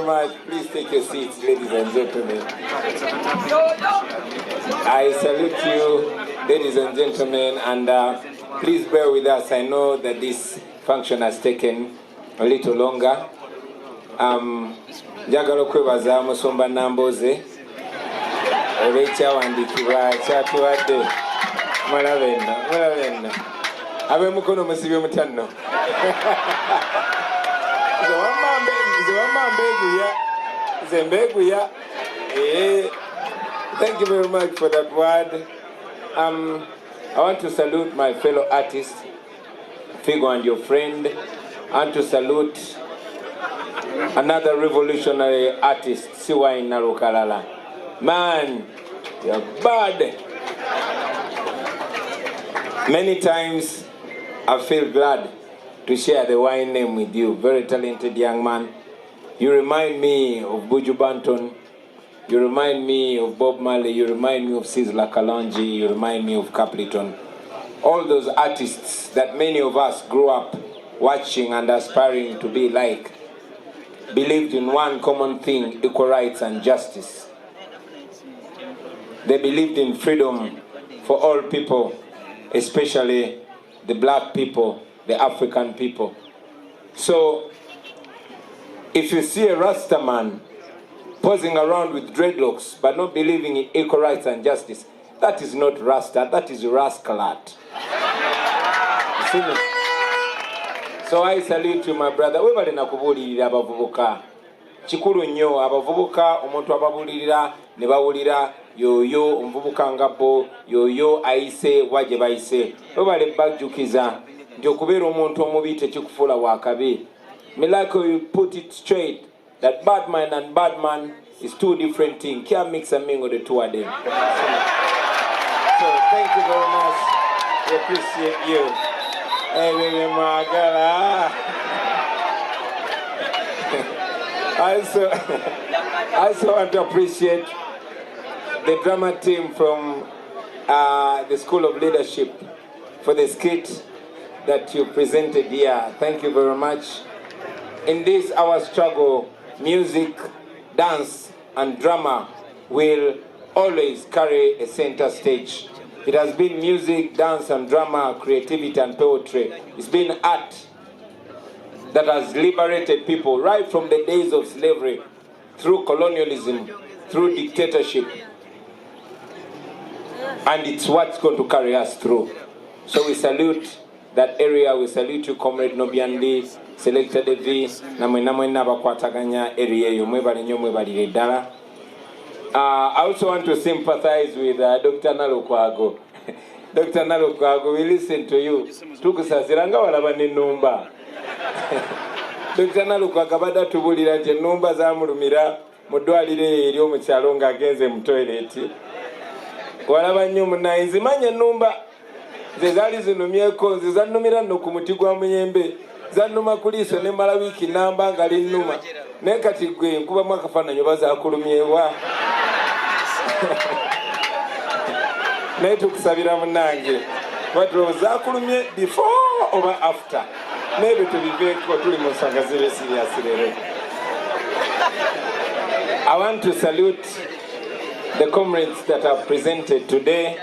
very much. Please take your seats, ladies and gentlemen. I salute you, ladies and gentlemen, and please bear with us. I know that this function has taken a little longer. Njagala okwebaza Musumba Namboze olw'ekyawandikibwa kyatuwadde. Mulabenna ab'emukono musibye mutanno. Thank you very much for that word. I want to salute my fellow artist, Figo and your friend. I want to salute another revolutionary artist, Siwai Narukalala. Man, you're bad. Many times I feel glad to share the wine name with you. Very talented young man. You remind me of Buju Banton. You remind me of Bob Marley. You remind me of Sizzla Kalonji. You remind me of Capleton. All those artists that many of us grew up watching and aspiring to be like, believed in one common thing: equal rights and justice. They believed in freedom for all people, especially the black people, the African people. So, if you see a Rasta man posing around with dreadlocks but not believing in equal rights and justice, that is not Rasta, that is rascalat. So I salute you, my brother. Webale nakubulirira abavubuka. Kikulu nnyo abavubuka omuntu ababulirira ne bawulira yoyo omuvubuka ngabo yoyo ayise waje bayise. Webale bajjukiza nti okubeera omuntu omubi tekikufuula wakabi. Me like you put it straight that bad man and bad man is two different things. Can't mix and mingle the two of them. So thank you very much. We appreciate you. Hey, baby, my girl. I also want to appreciate the drama team from the School of Leadership for the skit that you presented here. Thank you very much. In this our struggle, music, dance, and drama will always carry a center stage. It has been music, dance, and drama, creativity, and poetry. It's been art that has liberated people right from the days of slavery, through colonialism, through dictatorship. And it's what's going to carry us through. So we salute that area. We salute you, Comrade Nobiandi, Selector Devi, namwena bakwataganya area yo mwebale nyo mwebalire ddala. I also want to sympathize with Dr. Nalukwago. Dr. Nalukwago, we listen to you. Tukusaziranga walaba n'ennumba. Dr. Nalukwago abadde atubulira nti ennumba zaamulumira mu ddwaliro eryo mu kyalo ng'agenze mu toilet. Walaba nnyo munnaye nzimanya ennumba ze zaali zinumyeko, nze zannumira nno ku muti gwa muyembe. Zannuma ku liiso ne mala wiiki namba nga linnuma. Naye kati ggwe nkubamu akafaananyi oba zaakulumyewa. Naye tukusabira munnange badro zaakulumye before oba after. Nebyo tubiveeko tuli mu nsonga zibe serious leero. I want to salute the comrades that have presented today.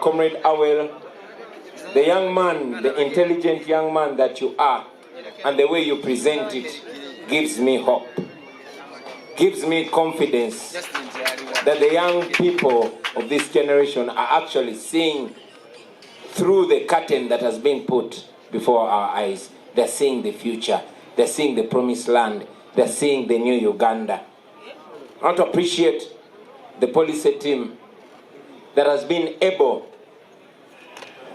Comrade Awel, the young man, the intelligent young man that you are, and the way you present it gives me hope, gives me confidence that the young people of this generation are actually seeing through the curtain that has been put before our eyes. They're seeing the future. They're seeing the promised land. They're seeing the new Uganda. I want to appreciate the policy team that has been able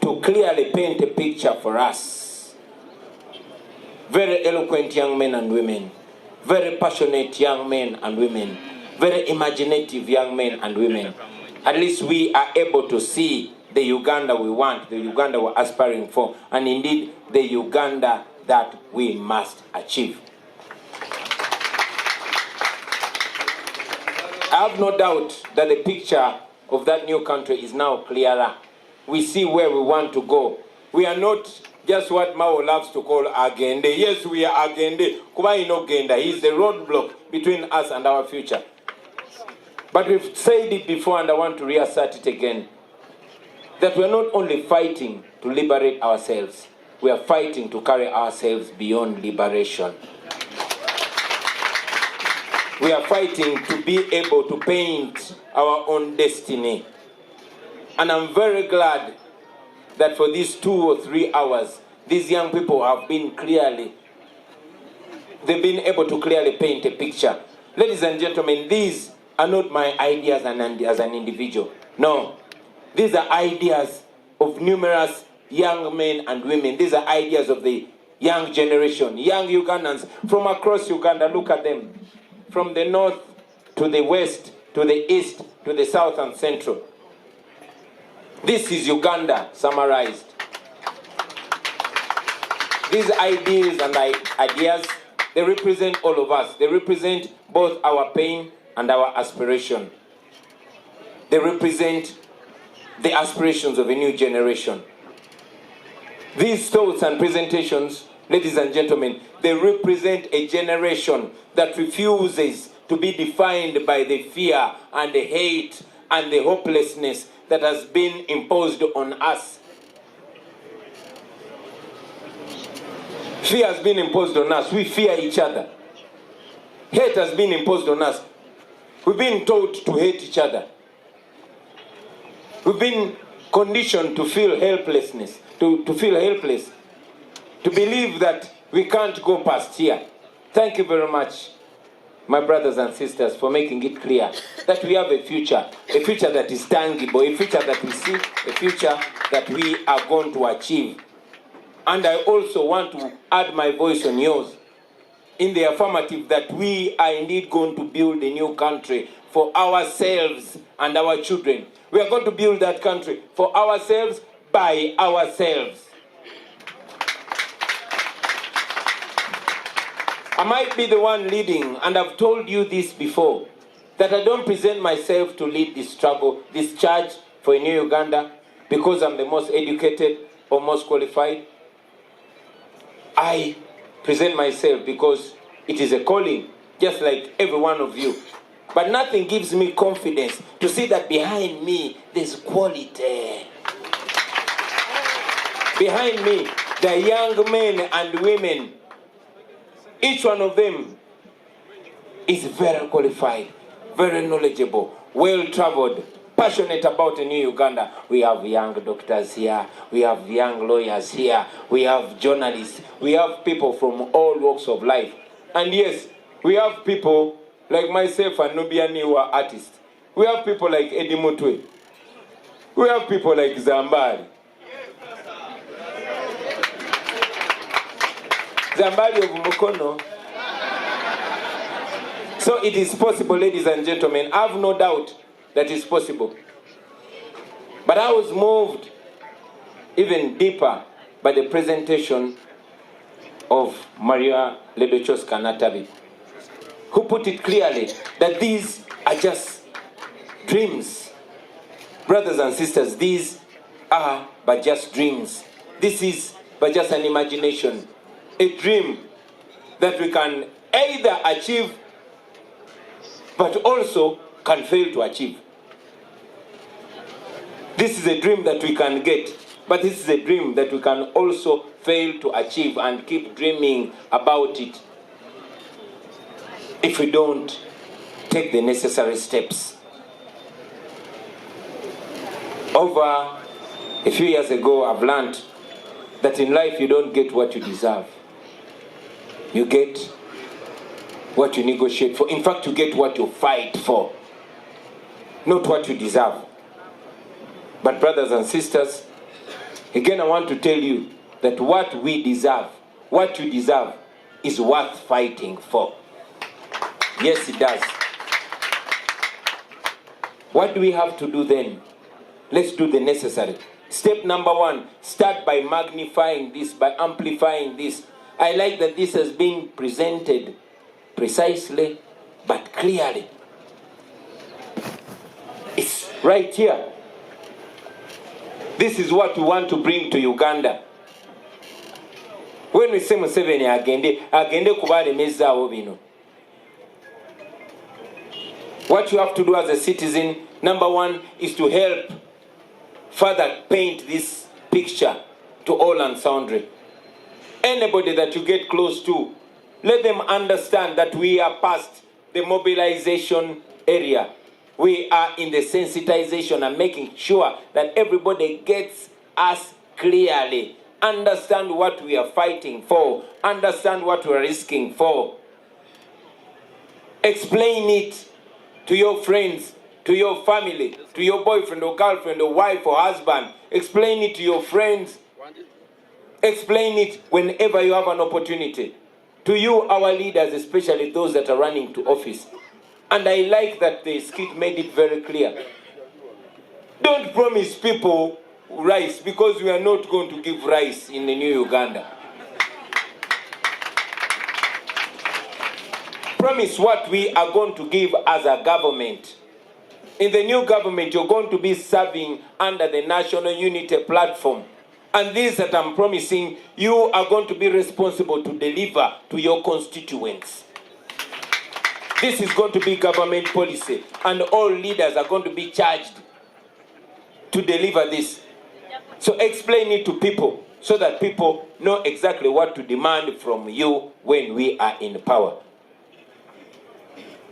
to clearly paint a picture for us. Very eloquent young men and women, very passionate young men and women, very imaginative young men and women. At least we are able to see the Uganda we want, the Uganda we're aspiring for, and indeed the Uganda that we must achieve. I have no doubt that the picture of that new country is now clearer. We see where we want to go. We are not just what Mao loves to call agenda. Yes, we are agenda. Kuba ino agenda. He is the roadblock between us and our future. But we've said it before, and I want to reassert it again, that we are not only fighting to liberate ourselves, we are fighting to carry ourselves beyond liberation. We are fighting to be able to paint our own destiny. And I'm very glad that for these 2 or 3 hours, these young people have been they've been able to clearly paint a picture. Ladies and gentlemen, these are not my ideas as an individual. No, these are ideas of numerous young men and women. These are ideas of the young generation, young Ugandans from across Uganda. Look at them. From the north to the west, to the east, to the south and central. This is Uganda summarized. These ideas and ideas, they represent all of us. They represent both our pain and our aspiration. They represent the aspirations of a new generation. These thoughts and presentations, ladies and gentlemen, they represent a generation that refuses to be defined by the fear and the hate and the hopelessness that has been imposed on us. Fear has been imposed on us. We fear each other. Hate has been imposed on us. We've been taught to hate each other. We've been conditioned to feel helplessness, to feel helpless, to believe that we can't go past here. Thank you very much, my brothers and sisters, for making it clear that we have a future that is tangible, a future that we see, a future that we are going to achieve. And I also want to add my voice on yours in the affirmative that we are indeed going to build a new country for ourselves and our children. We are going to build that country for ourselves, by ourselves. I might be the one leading, and I've told you this before, that I don't present myself to lead this struggle, this charge for a new Uganda, because I'm the most educated or most qualified. I present myself because it is a calling, just like every one of you. But nothing gives me confidence to see that behind me there's quality. Behind me, there are young men and women. Each one of them is very qualified, very knowledgeable, well-traveled, passionate about a new Uganda. We have young doctors here, we have young lawyers here, we have journalists, we have people from all walks of life. And yes, we have people like myself and Nubiani who are artists. We have people like Eddie Mutwe. We have people like Zambari. Zambari of Mukono. So it is possible, ladies and gentlemen. I have no doubt that it's possible. But I was moved even deeper by the presentation of Maria Ledochos-Kanatabi, who put it clearly that these are just dreams. Brothers and sisters, these are but just dreams. This is but just an imagination, a dream that we can either achieve but also can fail to achieve. This is a dream that we can get, but this is a dream that we can also fail to achieve and keep dreaming about it if we don't take the necessary steps. Over a few years ago, I've learned that in life you don't get what you deserve. You get what you negotiate for. In fact, you get what you fight for, not what you deserve. But brothers and sisters, again I want to tell you that what we deserve, what you deserve, is worth fighting for. Yes, it does. What do we have to do then? Let's do the necessary. Step number one, start by magnifying this, by amplifying this. I like that this has been presented precisely but clearly. It's right here. This is what we want to bring to Uganda. When we say Museveni agende kubalemezaawo bino. What you have to do as a citizen, number one, is to help further paint this picture to all and sundry. Anybody that you get close to, let them understand that we are past the mobilization area. We are in the sensitization and making sure that everybody gets us clearly. Understand what we are fighting for. Understand what we are risking for. Explain it to your friends, to your family, to your boyfriend or girlfriend or wife or husband. Explain it to your friends. Explain it whenever you have an opportunity. To you, our leaders, especially those that are running to office. And I like that the skit made it very clear. Don't promise people rice, because we are not going to give rice in the new Uganda. Promise what we are going to give as a government. In the new government, you're going to be serving under the National Unity Platform. And this that I'm promising, you are going to be responsible to deliver to your constituents. This is going to be government policy, and all leaders are going to be charged to deliver this. So explain it to people so that people know exactly what to demand from you when we are in power.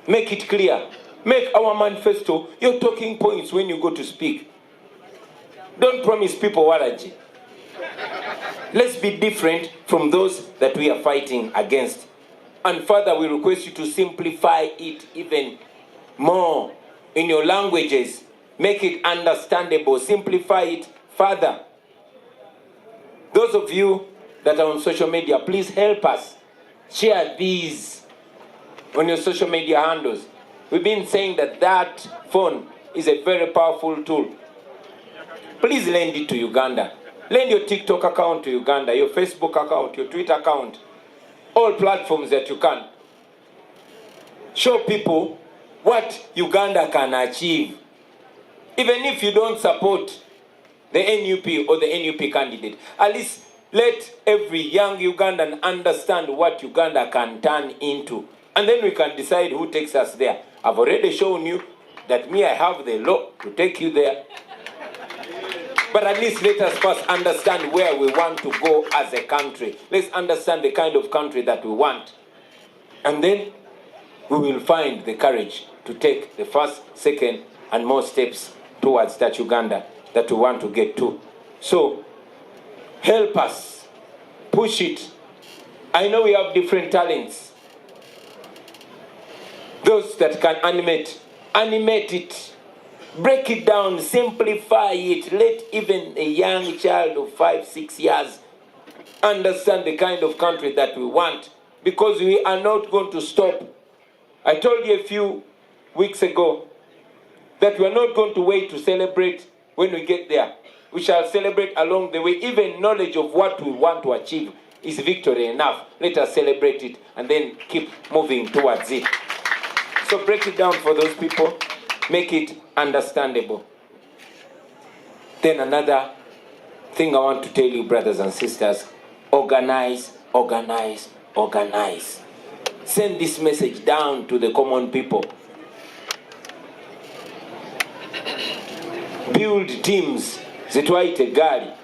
Make it clear. Make our manifesto your talking points when you go to speak. Don't promise people waraji. Let's be different from those that we are fighting against. And further, we request you to simplify it even more in your languages. Make it understandable. Simplify it further. Those of you that are on social media, please help us. Share these on your social media handles. We've been saying that phone is a very powerful tool. Please lend it to Uganda. Lend your TikTok account to Uganda, your Facebook account, your Twitter account, all platforms that you can. Show people what Uganda can achieve. Even if you don't support the NUP or the NUP candidate, at least let every young Ugandan understand what Uganda can turn into. And then we can decide who takes us there. I've already shown you that I have the law to take you there. But at least let us first understand where we want to go as a country. Let's understand the kind of country that we want. And then we will find the courage to take the first, second, and more steps towards that Uganda that we want to get to. So, help us. Push it. I know we have different talents. Those that can animate it. Break it down, simplify it. Let even a young child of 5, 6 years understand the kind of country that we want, because we are not going to stop. I told you a few weeks ago that we are not going to wait to celebrate when we get there. We shall celebrate along the way. Even knowledge of what we want to achieve is victory enough. Let us celebrate it and then keep moving towards it. So break it down for those people. Make it understandable. Then another thing I want to tell you, brothers and sisters, organize, organize, organize. Send this message down to the common people. Build teams. Zitwaite gari.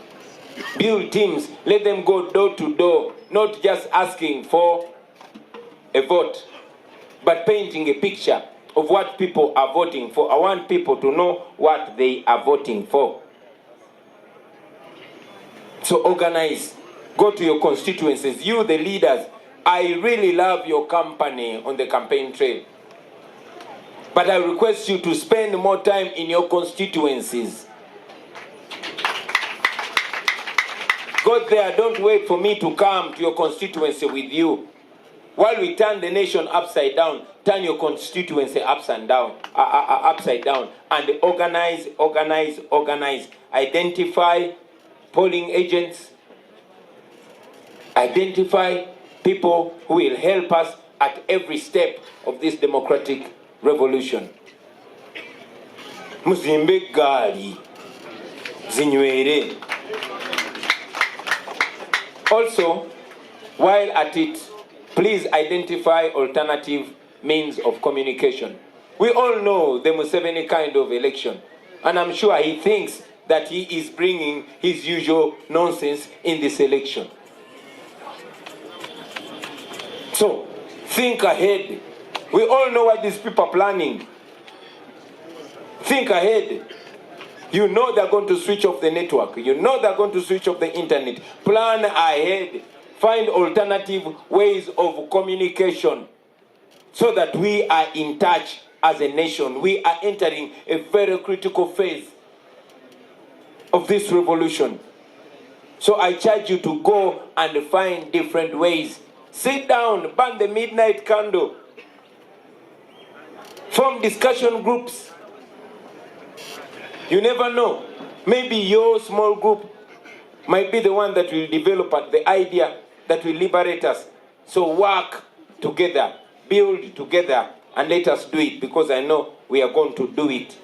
Build teams. Let them go door to door, not just asking for a vote, but painting a picture of what people are voting for. I want people to know what they are voting for. So organize. Go to your constituencies. You, the leaders, I really love your company on the campaign trail. But I request you to spend more time in your constituencies. Go there. Don't wait for me to come to your constituency with you. While we turn the nation upside down, turn your constituency upside down, and organize, organize, organize. Identify polling agents. Identify people who will help us at every step of this democratic revolution. Muzimbe gali zinywere. Also, While at it, please identify alternative means of communication. We all know the Museveni kind of election, and I'm sure he thinks that he is bringing his usual nonsense in this election. So, think ahead. We all know what these people are planning. Think ahead. You know they're going to switch off the network. You know they're going to switch off the internet. Plan ahead. Find alternative ways of communication so that we are in touch as a nation. We are entering a very critical phase of this revolution. So I charge you to go and find different ways. Sit down, burn the midnight candle. Form discussion groups. You never know. Maybe your small group might be the one that will develop the idea that will liberate us. So work together, build together, and let us do it, because I know we are going to do it.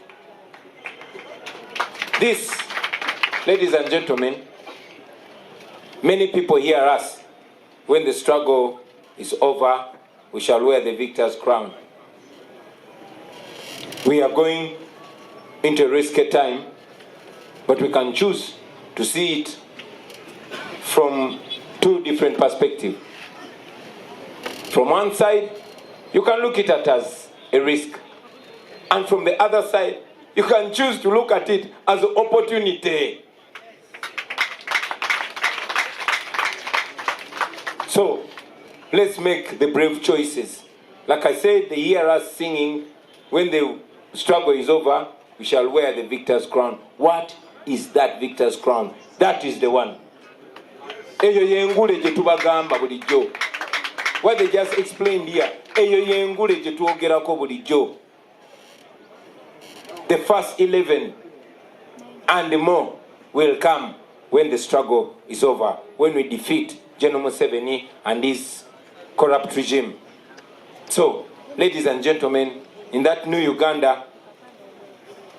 This, ladies and gentlemen, many people hear us. When the struggle is over, we shall wear the victor's crown. We are going into a risky time, but we can choose to see it from two different perspectives. From one side, you can look at it as a risk. And from the other side, you can choose to look at it as an opportunity. So, let's make the brave choices. Like I said, they hear us singing, when the struggle is over, we shall wear the victor's crown. What is that victor's crown? That is the one. Eyo yengule je tubagamba bulijjo. What they just explained here. Eyo yengule je tuogerako bulijjo. The first 11 and more will come when the struggle is over, when we defeat General Museveni and his corrupt regime. So, ladies and gentlemen, in that new Uganda,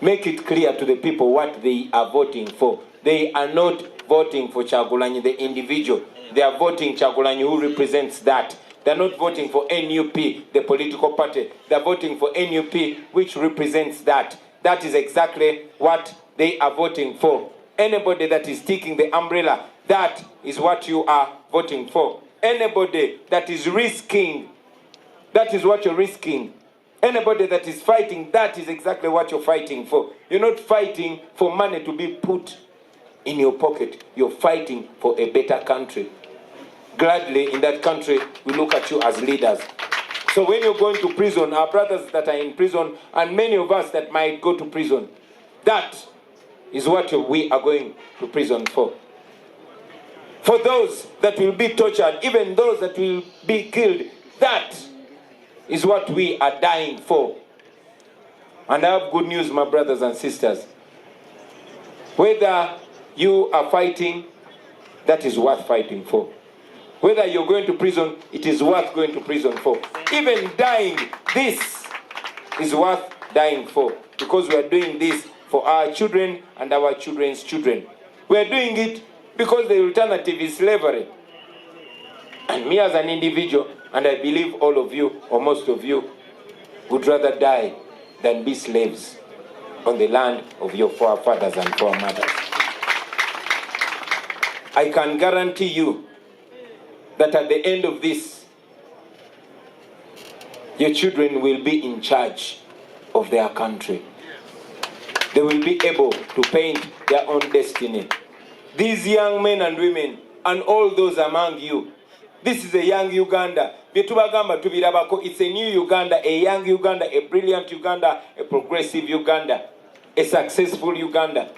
make it clear to the people what they are voting for. They are not voting for Kyagulanyi, the individual. They are voting Kyagulanyi, who represents that. They're not voting for NUP, the political party. They're voting for NUP, which represents that. That is exactly what they are voting for. Anybody that is taking the umbrella, that is what you are voting for. Anybody that is risking, that is what you're risking. Anybody that is fighting, that is exactly what you're fighting for. You're not fighting for money to be put in your pocket. You're fighting for a better country. Gladly, in that country, we look at you as leaders. So when you're going to prison, our brothers that are in prison, and many of us that might go to prison, that is what we are going to prison for. For those that will be tortured, even those that will be killed, that is what we are dying for. And I have good news, my brothers and sisters. Whether you are fighting, that is worth fighting for. Whether you're going to prison, it is worth going to prison for. Even dying, this is worth dying for. Because we are doing this for our children and our children's children. We are doing it because the alternative is slavery. And me as an individual, and I believe all of you, or most of you, would rather die than be slaves on the land of your forefathers and foremothers. I can guarantee you that at the end of this, your children will be in charge of their country. They will be able to paint their own destiny. These young men and women, and all those among you, this is a young Uganda. It's a new Uganda, a young Uganda, a brilliant Uganda, a progressive Uganda, a successful Uganda.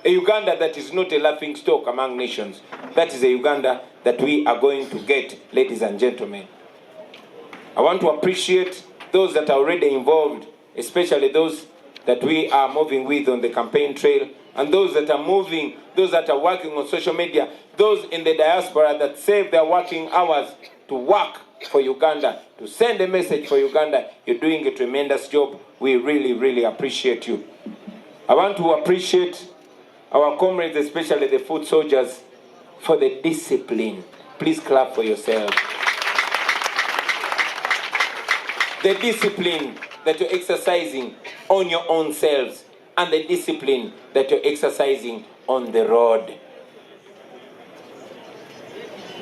A Uganda that is not a laughing stock among nations. That is a Uganda that we are going to get, ladies and gentlemen. I want to appreciate those that are already involved, especially those that we are moving with on the campaign trail, and those that are moving, those that are working on social media, those in the diaspora that save their working hours to work for Uganda, to send a message for Uganda. You're doing a tremendous job. We really, really appreciate you. I want to appreciate our comrades, especially the foot soldiers, for the discipline Please clap for yourself. The discipline that you're exercising on your own selves and the discipline that you're exercising on the road.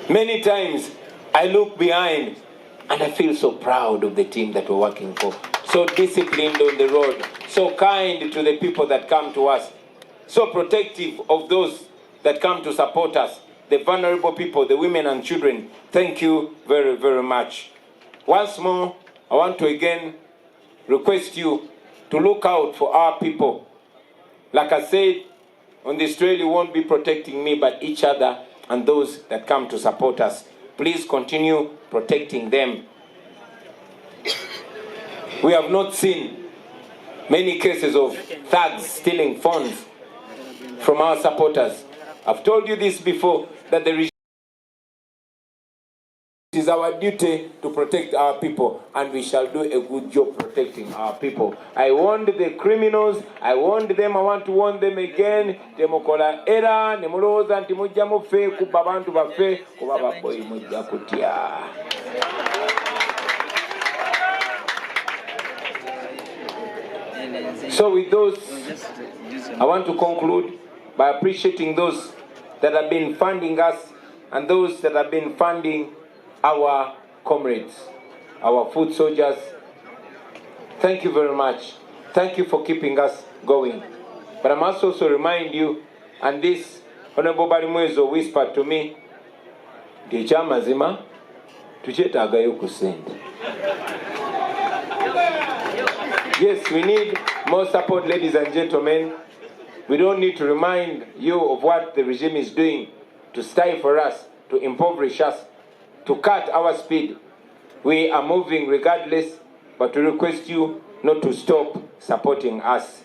Many times I look behind and I feel so proud of the team that we're working for. So disciplined on the road, so kind to the people that come to us, so protective of those that come to support us, the vulnerable people, the women and children. Thank you very, very much. Once more, I want to again request you to look out for our people. Like I said, on this trail you won't be protecting me, but each other and those that come to support us. Please continue protecting them. We have not seen many cases of thugs stealing funds from our supporters. I've told you this before, that the regime is our duty to protect our people, and we shall do a good job protecting our people. I warned the criminals, I warned them, I want to warn them again. Temukola era, nemuloza nti mujja mufe kuba abantu bafe, kuba baboyi mujja kutya. So with those, I want to conclude by appreciating those that have been funding us and those that have been funding our comrades, our foot soldiers. Thank you very much. Thank you for keeping us going. But I must also remind you, and this Honorable Barimwezo whispered to me, Gechamazima, tuchetagayo kusenda. Yes, we need more support, ladies and gentlemen. We don't need to remind you of what the regime is doing to stifle us, to impoverish us, to cut our speed. We are moving regardless, but we request you not to stop supporting us.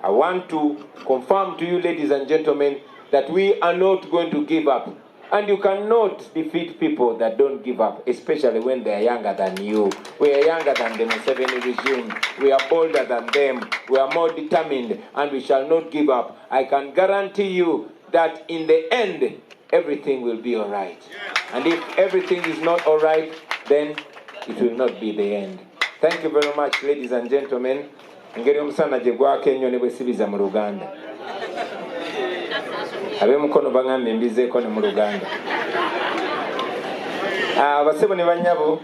I want to confirm to you, ladies and gentlemen, that we are not going to give up. And you cannot defeat people that don't give up, especially when they are younger than you. We are younger than the Museveni regime. We are older than them. We are more determined, and we shall not give up. I can guarantee you that in the end, everything will be all right. And if everything is not all right, then it will not be the end. Thank you very much, ladies and gentlemen. Ngeri omusana gye gwakennyo ne bwesibiza mu Luganda. Abemukono baŋŋambye mbizeeko ne mu Luganda. Basebo ne bannyabo,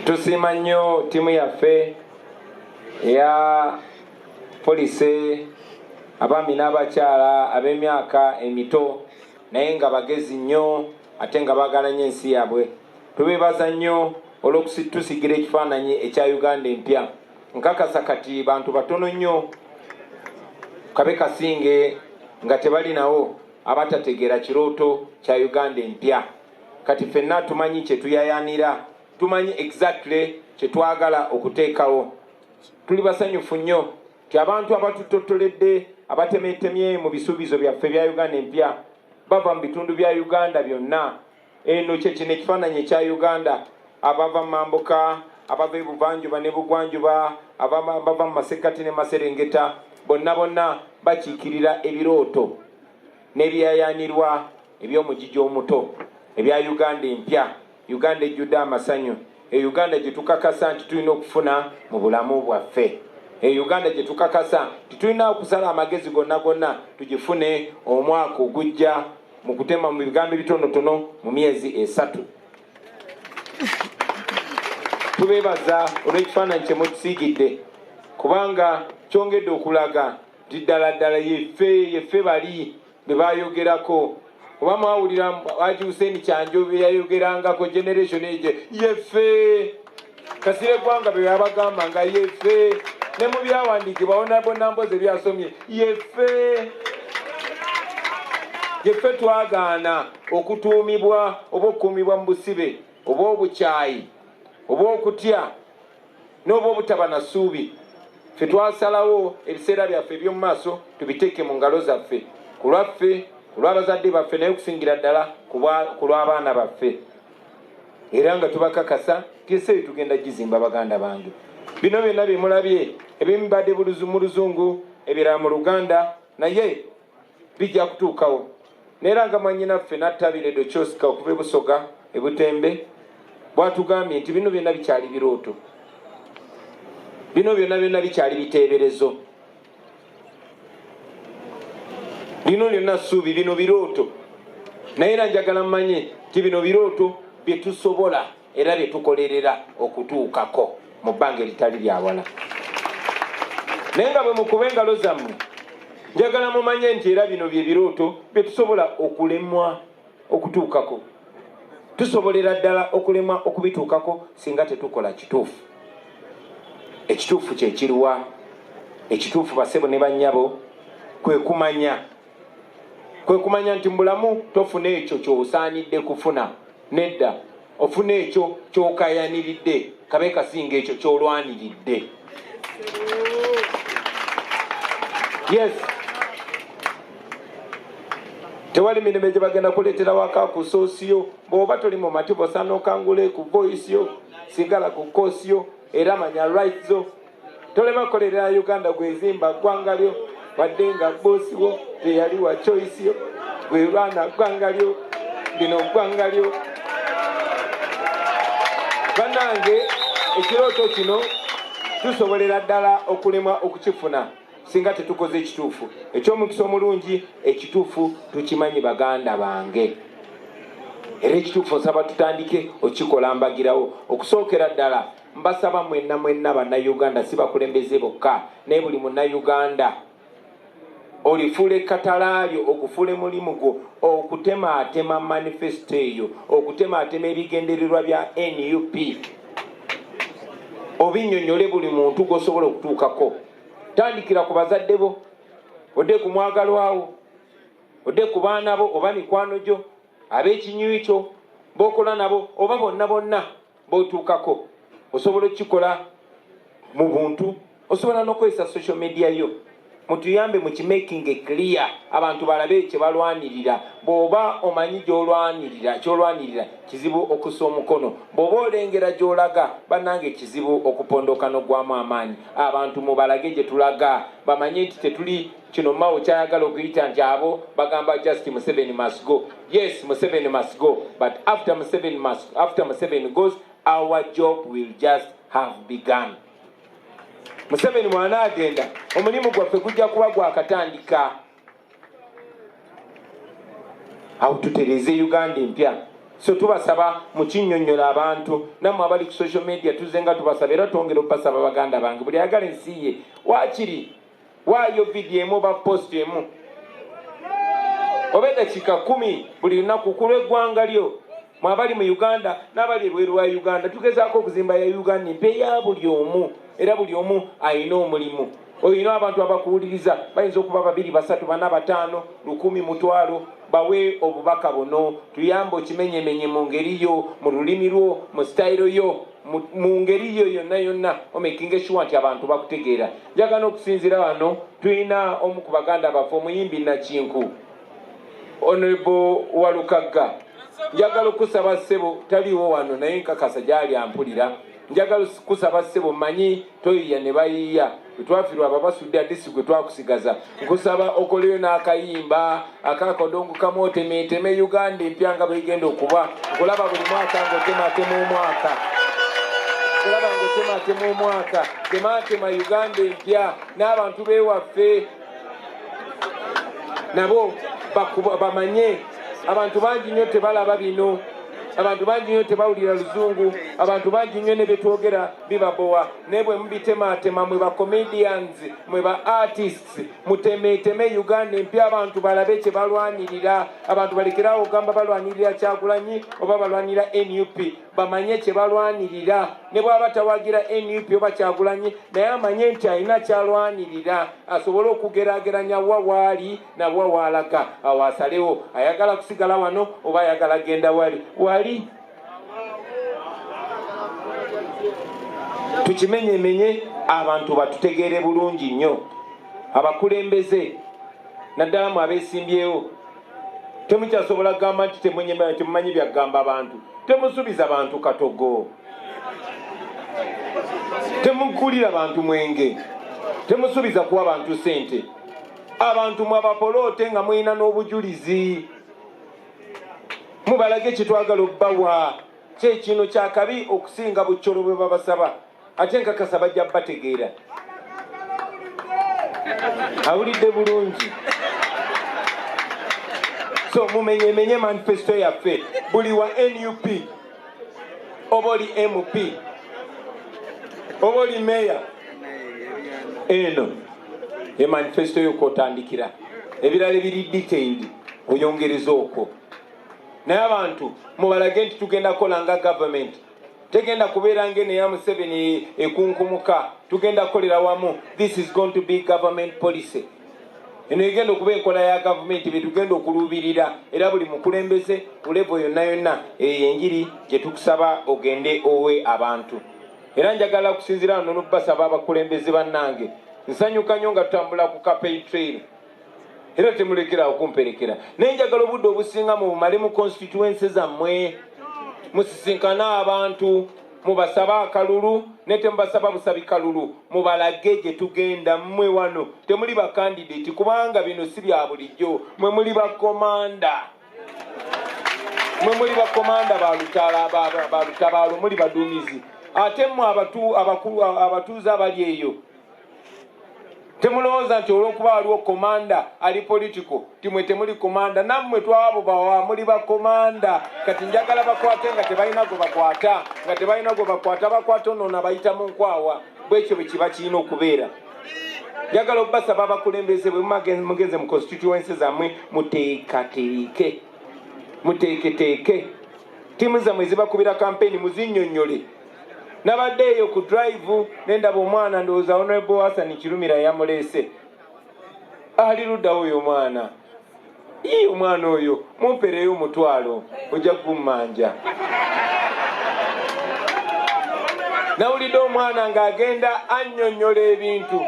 tusiima nnyo ttiimu yaffe eya polisi, abaami n'abakyala ab'emyaka emito naye nga bagezi nnyo ate nga baagala nnyo ensi yaabwe. Tubeebaza nnyo olw'okutusigira ekifaananyi ekya Uganda empya. Nkakasa kati bantu batono nnyo kabe kasinge nga tebalinawo abatategeera kirooto kya Uganda empya. Kati ffenna tumanyi kye tuyayaanira, tumanyi exactly kye twagala okuteekawo. Tuli basanyufu nnyo ti abantu abatutotoledde abatemeetemye mu bisuubizo byaffe bya Uganda empya bava mu bitundu bya Uganda byonna. Eno kye kino ekifaananyi ekya Uganda, abava mu mambuka, abava ebuvanjuba ne bugwanjuba, abava mu masekkati ne maserengeta, bonna bakiikirira ebirooto n'ebyayaanirwa eby'omugigi omuto ebya Uganda empya, Uganda ejjudde amasanyu, Uganda gye tukakasa nti tulina okufuna mu bulamu bwaffe, Uganda gye tukakasa nti tulina okusala amagezi gonna tugifune omwaka ogujja mu kutema mu bigambo ebitonotono mu myezi 3. Tubeebaza olw'ekifaananyi kye mutusiigidde, kubanga kyongedde okulaga nti ddala yeffe bali be bayogerako. Oba mwawulira Haji Hussein Kyanjo be yayogerangako generation ege, yeffe Kasire Gwanga be yabagamba nga yeffe, ne mu byawandiikibwa bonna mpozi byasomye yeffe twagaana okutuumibwa oba okukuumibwa mu busibe oba obukyayi oba okutya n'oba obutaba na ssuubi. Ffe twasalawo ebiseera byaffe eby'omu maaso tubiteeke mu ngalo zaffe, ku lwaffe, ku lw'abazadde baffe, naye okusingira ddala ku lw'abaana baffe. Era nga tubakakasa tise tugenda gizimba baganda bange. Bino byonna bye mulabye ebimu badde mu Luzungu, ebirala mu Luganda, naye bijja kutuukawo. neranga mwanyinaffe nattabire edo kyosika okuva ebusoga ebutembe bwatugambye nti bino byonna bikyali birooto, bino byonna bikyali biteeberezo, bino byonna ssuubi, bino birooto. Naye era njagala mmanye nti bino birooto bye tusobola era bye tukolerera okutuukako mu bbanga eritali lyawala. Naye nga bwe mukuba engalo zammwe njagala mumanye nti era bino bye birooto bye tusobola okulemwa okutuukako. Tusobolera ddala okulemwa okubituukako singa tetukola kituufu. Ekituufu kye kiruwa? Ekituufu basebo ne bannyabo kwe kumanya nti mu bulamu tofuna ekyo ky'osaanidde kufuna. Nedda, ofuna ekyo ky'okayaniridde, kabe kasinga ekyo ky'olwaniridde. Yes. Tewali mirembe gye bagenda kuleetera waka ku soosiyo, bw'oba toli mu matibu osaana okangule ku voice sigala ku koosiyo era manya rights zo. Tolema kukolerera Uganda gwezimba ggwanga lyo wadde nga boosi wo teyali wa choice yo, gwe lwana ggwanga lyo lino ggwanga lyo. Bannange, ekirooto kino tusobolera ddala okulemwa okukifuna singa tetukoze ekituufu. Eky'omukisa omulungi, ekituufu tukimanyi baganda bange. Era ekituufu nsaba tutandike okikola mbagirawo. Okusookera ddala mbasaba mwenna bannayuganda, si bakulembeze bokka, naye buli munnayuganda olifuule katalaalyo, okufuula mulimu gwo okutemaatema manifesto eyo, okutemaatema ebigendererwa bya NUP. Obinnyonnyole buli muntu gw'osobola okutuukako. Tandikira ku bazadde bo, odde ku mwagalwawo, odde ku baana bo oba mikwano gyo, ab'ekinywi kyo b'okola nabo oba bonna b'otuukako. Osobola okukikola mu buntu, osobola n'okozesa social media yo. Mutuyambe mu kimaking clear, abantu balabe kye balwanirira. Bw'oba omanyi ky'olwanirira kizibu okussa omukono. Bw'oba olengera gy'olaga bannange kizibu okupondoka n'ogwamu amaanyi. Abantu mubalage gye tulaga, bamanye nti tetuli kino Mao kyayagala okuyita nti abo bagamba just Museveni must go. Yes, Museveni must go, but after Museveni goes, our job will just have begun. Museveni mwana agenda, omulimu gwaffe gujja kuba gwakatandika. Awo tutereze Uganda empya. So tubasaba mukinnyonnyola abantu, nammwe abali ku social media tuzenga tubasaba era twongera okubasaba baganda bange. Buli ayagala ensi ye, waakiri waayo vidiyo emu oba post emu oba eddakiika 10 buli lunaku ku lw'eggwanga lyo. Mwabali mu Uganda n'abali ebweru wa Uganda, tugezaako okuzimba ya Uganda empya eya buli omu, era buli omu alina omulimu. Olina abantu abakuwuliriza bayinza okuba 2, 3, 4, 5, 100, mutwalo, bawe obubaka buno. Tuyambe okimenyemenye mu ngeri yo, mu lulimi lwo, mu sitayiro yo, mu ngeri yo yonna omakinga sure nti abantu bakutegeera. Njagala okusinzira wano tulina omu ku baganda baffe, omuyimbi Nakinku, Honorable Walukagga. Njagala okusaba ssebo, taliwo wano naye nkakasa gyali ampulira. Njagala kusaba ssebo, manyi toyiya ne bayiya, twafirwa babasudde adisi gwe twakusigaza. Nkusaba okoleyo n'akayimba akakodongo kamotemeteme Uganda empya nga bwegenda okuba. Nkulaba buli mwaka ng'otematema omwaka, nkulaba ng'otematema omwaka, tematema Uganda empya. N'abantu beewaffe nabo bamanye. Abantu bangi nnyo tebalaba bino, abantu bangi nnyo tebawulira luzungu, abantu bangi nnyo ne betwogera bibabowa. Naye bwe mubitematema, mwe ba comedians, mwe ba artists, mutemeteme Uganda empya, abantu balabe kye balwanirira. Abantu balekerawo ogamba balwanirira Kyagulanyi oba balwanira NUP, bamanye kye balwanirira. Ne bw'aba tawagira NUP oba Kyagulanyi, naye amanye nti alina kyalwanirira, asobole okugeraageranya wa waali na wa waalaga. Awo asalewo ayagala kusigala wano oba ayagala genda wali. Tukimenyemenye, abantu batutegeere bulungi nnyo. Abakulembeze naddala mu abeesimbyewo, temukyasobola kugamba nti temumanyi byagamba abantu. Temusubiza bantu katogo, temukulira bantu mwenge, temusubiza kuwa bantu sente. Abantu mwabapoloote nga mulina n'obujulizi. mubalage kitwagala obbawa kye kino kyakabi okusinga bucolo bwe babasaba ate nkakasa bajja bategeera awulidde bulungi so mumenyemenye manifesto yaffe buli wa NUP oba oli MP oba oli meya eno ye manifesto yokotandikira ebirala ebiri detailed oyongereza okwo naye abantu mubalage nti tugenda kola nga government tegenda kubeera ngene ya Museveni ekunkumuka tugenda kolera wamu. This is going to be government policy. Eno egenda okuba enkola ya government betugenda okulubirira era buli mukulembeze kulevo yonna yonna enjiri gye tukusaba ogende owe abantu. Era njagala kusinzira wano n'obbasaba abakulembeze bannange nsanyuka nnyo nga tutambula ku campaign trail era temulekera okumperekera naye njagala obudde obusinga mu bumale mu constituency zammwe musisinkana abantu mubasaba akalulu ne temubasaba busabi kalulu mubalage gye tugenda mmwe wano temuli ba candidate kubanga bino si bya bulijjo mwe muli bakomanda balutabaalo muli baduumizi ate mmwe abatuuze abali eyo temulowooza nti olw'okuba waliwo komanda ali politiko timwe temuli komanda nammwe twabo bawa muli bakomanda kati njagala bakwate nga tebalina gwe bakwata bakwata onoona bayita mu nkwawa bwekyo bwe kiba kirina okubeera. Njagala obbasaba abakulembeze bwe mugenze mu constituency zammwe muteeketeeke tiimu zammwe zibakubira kampeni muzinnyonnyole. Nabadde eyo ku drive nendaba omwana ndowooza Honorable Hassan Kirumira yamuleese ali ludda oyo omwana omwana oyo mumpereyo omutwalo ojja kummanja. Nawulidde omwana ng'agenda annyonnyola ebintu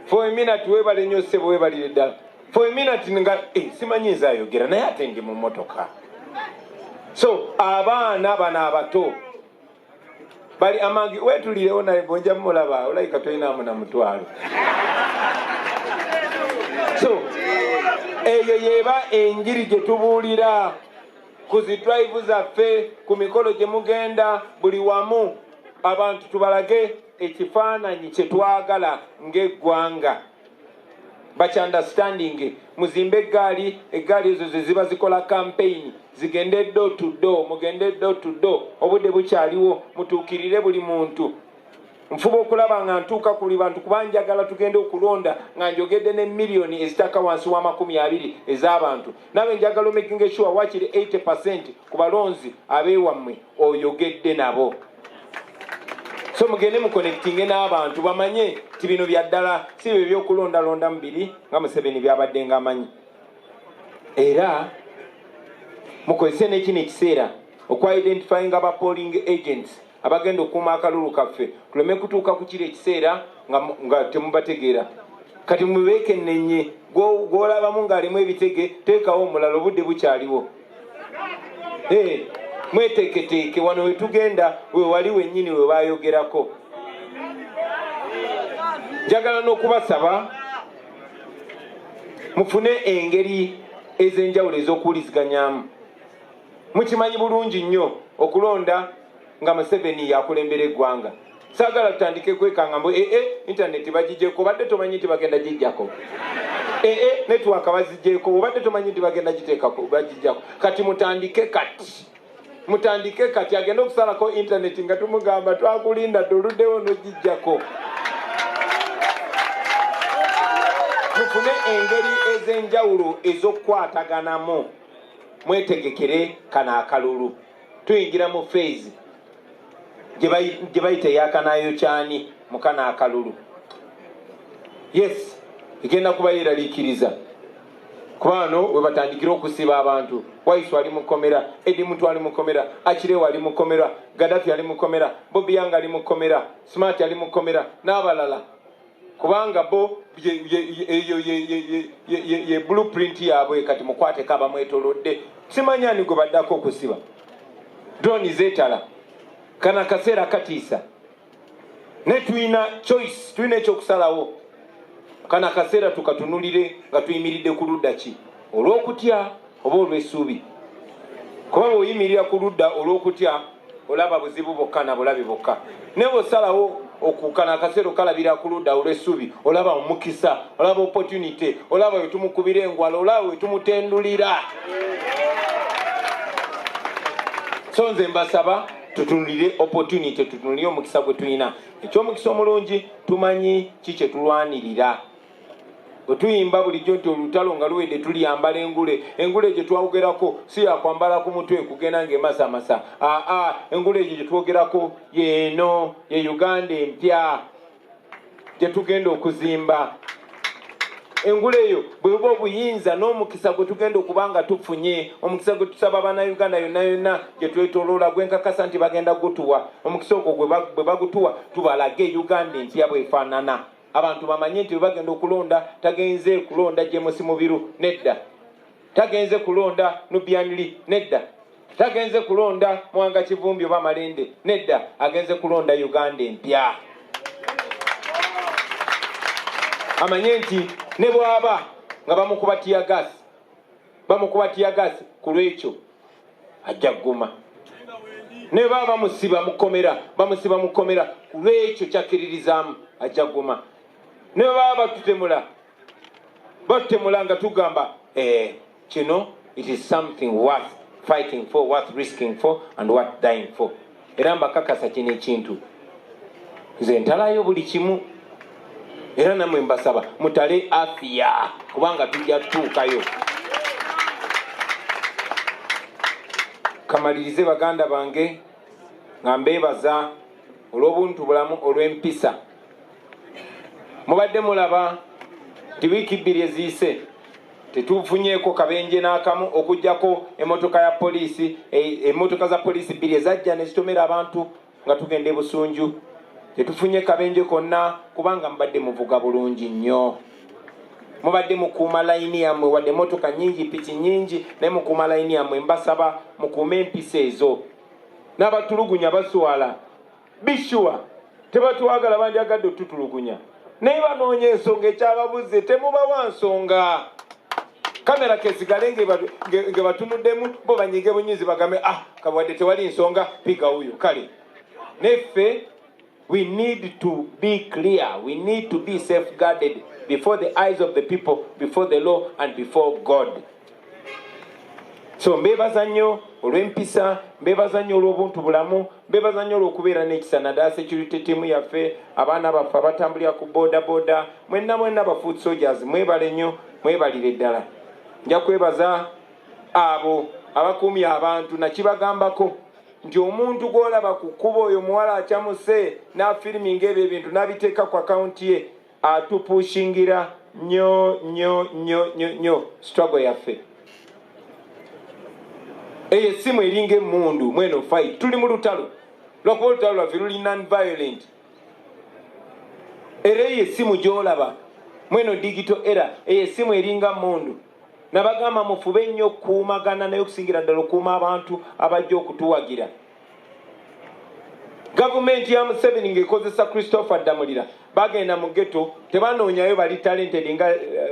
for a minute weebale nnyo ssebo weebalire ddala for a minute nga simanyiiza ayogera naye ate ndi mu mmotoka. So abaana bano abato bali amangi wetulirewo naye bonja mulaba olayika toyinaamu na mutwalo. So eyo yeba enjiri gye tubuulira ku zi drive zaffe ku mikolo gye mugenda buli wamu abantu tubalage ekifaananyi kye twagala ng'eggwanga understanding muzimbe eggaali ezo ze ziba zikola campaign zigende door to door mugende door to door obudde bukyaliwo mutuukirire buli muntu nfuba okulaba nga ntuuka kuli bantu kubanjagala tugende okulonda nga njogedde ne miliyoni ezitaka wansi wa 20 ez'abantu nawe njagala making sure wakiri 80% ku balonzi abeewammwe oyogedde nabo. So mugende mu connecting n'abantu bamanye ti bino bya ddala si byo ebyokulondalonda mubiri nga Museveni byabadde ng'amanyi. Era mukozese n'ekino ekiseera okwa-identifying aba polling agents abagenda okuuma akalulu kaffe tuleme kutuuka ku kiri ekiseera nga temubategeera. Kati mubeekennenye gw'olabamu ng'alimu ebitege teekawo omulala obudde bukyaliwo. Mweteeketeeke wano we tugenda we wali wennyini we baayogerako. Njagala n'okubasaba mufune engeri ez'enjawulo ez'okuwuliziganyaamu. Mukimanyi bulungi nnyo okulonda nga Museveni yakulembera eggwanga. Saagala tutandike kwekanga mbu internet bagijjeko obadde tomanyi nti bagenda gijjako. Network bazijjeko obadde tomanyi nti bagenda giteekako bagijjako. Kati mutandike kati agenda okusalako internet nga tumugamba twakulinda doluddewo n'ogijjako. Mufune engeri ez'enjawulo ez'okukwataganamu. Mwetegekere kana akalulu tuyingira mu phase gye bayita eyakanayo kyani mu kana akalulu. Yes egenda kuba yeeraliikiriza kuba wano we batandikira okusiba abantu. Waisu ali mu komera, Edi Muntu ali mu komera, Akirewo ali mu komera, Gaddafi ali mu komera, Bobi Yang ali mu komera, Smart ali mu komera n'abalala kubanga bo ye blueprint yaabwe kati mukwateko abamwetolodde. Simanyani gwe baddako okusiba drone zeetala kana kaseera katiisa ne tulina choice tulina ekyokusalawo kana kaseera tukatunulire nga tuyimiridde ku ludda ki olw'okutya oba olw'essuubi. kuba bw'oyimirira ku ludda olw'okutya olaba buzibu bokka na bulabi bokka, ne bw'osalawo okukkana akaseera okalabira ku ludda olw'essubi olaba omukisa, olaba opportunity, olaba we tumukubira engwala, olaba we tumutendulira. So nze mbasaba tutunulire opportunity, tutunulire omukisa gwe tulina. Eky'omukisa omulungi tumanyi ki kye tulwanirira. Bwe tuyimba bulijjo nti olutalo nga luwedde tuliyambala engule gye twawogerako si yakwambala ku mutwe kugenda ng'emasamasa. Engule egyo gye twogerako yeeno ye Uganda empya gye tugenda okuzimba. Engule eyo bweba obuyinza n'omukisa gwe tugenda okuba nga tufunye, omukisa gwe tusaba bannayuganda yonna yonna gye twetoloola gwenkakasa nti bagenda gutuwa. Omukisa ogwo bwe bagutuwa tubalage Uganda empya bwefaanana. Abantu bamanye nti bagenda okulonda tagenze kulonda James Mubiru nedda, tagenze kulonda Nup'S nedda, tagenze kulonda Mwanga Kivumbi oba Malende nedda, agenze kulonda Uganda empya. Amanye nti ne bwaba nga bamukuba tiyagasi ku lwekyo ajja gguma, ne baba bamusiba mukomera ku lwekyo kyakkiririzaamu ajja gguma, ne baba batutemula nga tugamba kino it is something worth fighting for, worth risking for and worth dying for. Era mbakakasa kino ekintu nze ntalayo buli kimu, era namwe mbasaba mutale afya kubanga tujja tutuukayo. Kamalirize baganda bange nga mbeebaza olw'obuntu bulamu olw'empisa. Mubadde mulaba nti wiiki 2 eziyise tetufunyeeko kabenje n'akamu okugjako emmotoka ya poliisi, emmotoka za poliisi 2 ezajja ne zitomera abantu nga tugenda Busunju. Tetufunye kabenje konna kubanga mubadde muvuga bulungi nnyo, mubadde mukuuma layini yammwe, wadde emmotoka nnyingi piki nnyingi naye mukuuma layini yammwe. Mbasaba mukuume empisa ezo. N'abatulugunya baswala bishuwa tebatwagala, bandyagadde otutulugunya naye banoonya ensonga ekyababuze, temubawa nsonga. Kamera kesigale nge batunuddemu bo banyige bunyinzi bagambe kawadde tewali nsonga piga huyo kale. Neffe we need to be clear, we need to be safeguarded before the eyes of the people, before the law and before God. So mbebaza nnyo olw'empisa, mbebaza nnyo olw'obuntu bulamu, mbebaza nnyo olw'okubeera n'ekisa naddala security team yaffe, abaana baffe abatambulira ku boda, mwenna ba foot soldiers, mwebale nnyo, mwebalire ddala. Nja kwebaza abo abakuumye abantu nakibagambako nti omuntu gw'olaba ku kkubo oyo muwala akyamuse n'afiriminga ebyo ebintu n'abiteeka ku akawunti ye atupushingira nnyo struggle yaffe. Eyo essimu eringa emmundu mweno fight, tuli mu lutalo lwakuba olutalo lwaffe luli non-violent. Era eyo essimu gy'olaba mweno digital era, eyo essimu eringa mmundu. Nabagamba mufube nnyo okukuumagana naye okusingira ddala okuuma abantu abajja okutuwagira. Gavumenti ya Museveni ng'ekozesa Christopher Damulira bagenda mu ghetto tebanoonyayo bali talented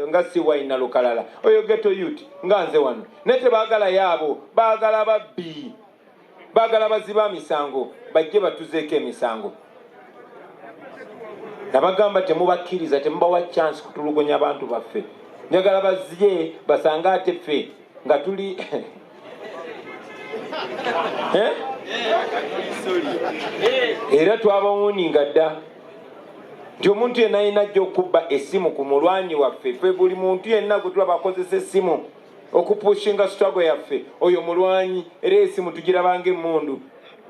nga Siwaina Lukalala, oyo ghetto youth nga nze wano, naye tebaagala yaabo, baagala babbi, baagala baziba misango bajje batuzeeko emisango. Nabagamba temubakkiriza, temubawa chance kutulugunya abantu baffe. Njagala bazye basanga ate ffe nga tuli era twabawuninga dda nti omuntu yenna alina ajja okubba essimu ku mulwanyi waffe. Ffe buli muntu yenna gwe tulaba akozesa essimu okupushinga struggle yaffe oyo mulwanyi, era essimu tugirabanga emmundu.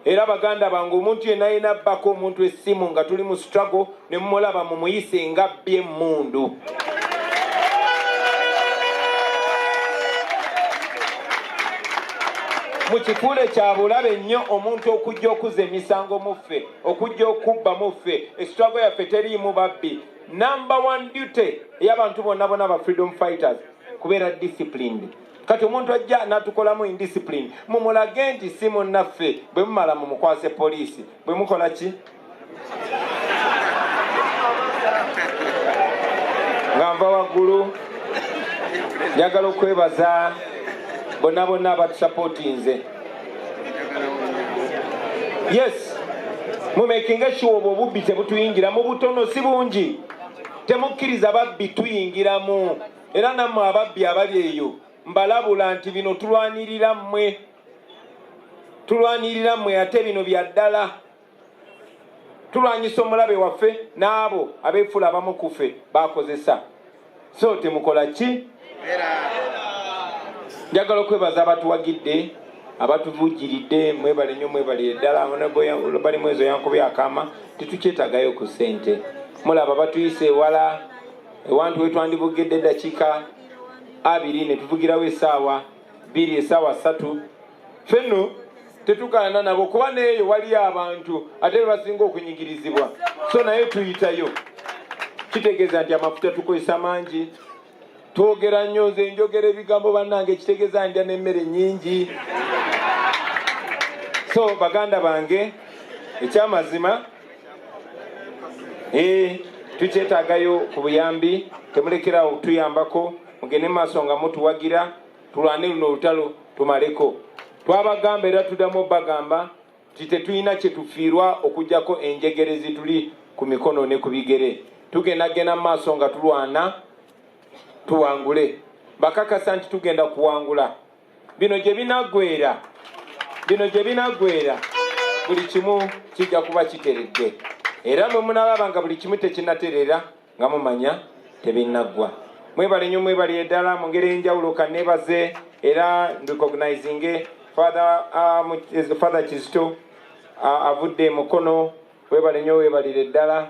Era baganda bange omuntu yenna alina abbako omuntu essimu nga tuli mu struggle ne mumulaba mumuyise nga bbye emmundu. Mukikule kya bulabe nnyo omuntu okujja okuza emisango muffe, okujja okubba muffe. Struggle yaffe teriimu babbi. Number 1 duty ey'abantu bonna ba freedom fighters kubeera disciplined. Kati omuntu ajja n'atukolamu indiscipline mumulage nti si munnaffe, bwe mumala mumukwase poliisi. Bwe mukola ki? Nga nva waggulu njagala okwebaza bonna abatusapootinze. Yes, mumekinga sure obubbi tebutuyingira mu butono si bungi. Temukkiriza babbi tuyingiramu. Era nammwe ababbi abali eyo mbalabula nti bino tulwanirira mmwe. Tulwanirira mmwe ate bino bya ddala. Tulwanyisa omulabe waffe n'abo abeefula abamu ku ffe bakozesa. So temukola ki? Njagala okwebaza abatuwagidde, abatuvujjiridde, mwebale nnyo mwebale ddala. Bali mwezo yankubi akama tetukyetagayo ku ssente. Mulaba batuyise ewala ewantu wetwandivugidde eddakiika 2 ne tuvugirawo essaawa 2 essaawa 3. Ffenno tetukaana nabo kuba neeyo waliyo abantu ate basinga okunyigirizibwa. So naye tuyitayo. Kitegeeza nti amafuta tukozesa mangi. Twogera nnyo nze njogera ebigambo bannange kitegeeza ndya n'emmere nnyingi. So baganda bange ekyamazima tukyetaagayo ku buyambi. Temulekerawo okutuyambako mugende maaso nga mutuwagira tulwane luno olutalo tumaleko. Twabagamba era tuddamu bagamba nti tetulina kye tufiirwa okugyako enjegere zituli ku mikono ne ku bigere. Tugendagenda mu maaso nga tulwana tuwangule. Bakakasa nti tugenda kuwangula. Bino gye binaggweera buli kimu kijja kuba kiteredde. Era mwe munalaba nga buli kimu tekinaterera nga mumanya tebinaggwa. Mwebale nnyo mwebale eddala mu ngeri enjawulo kanneebaze era recognizing Father Kizito avudde mukono. Webale nnyo webalire eddala.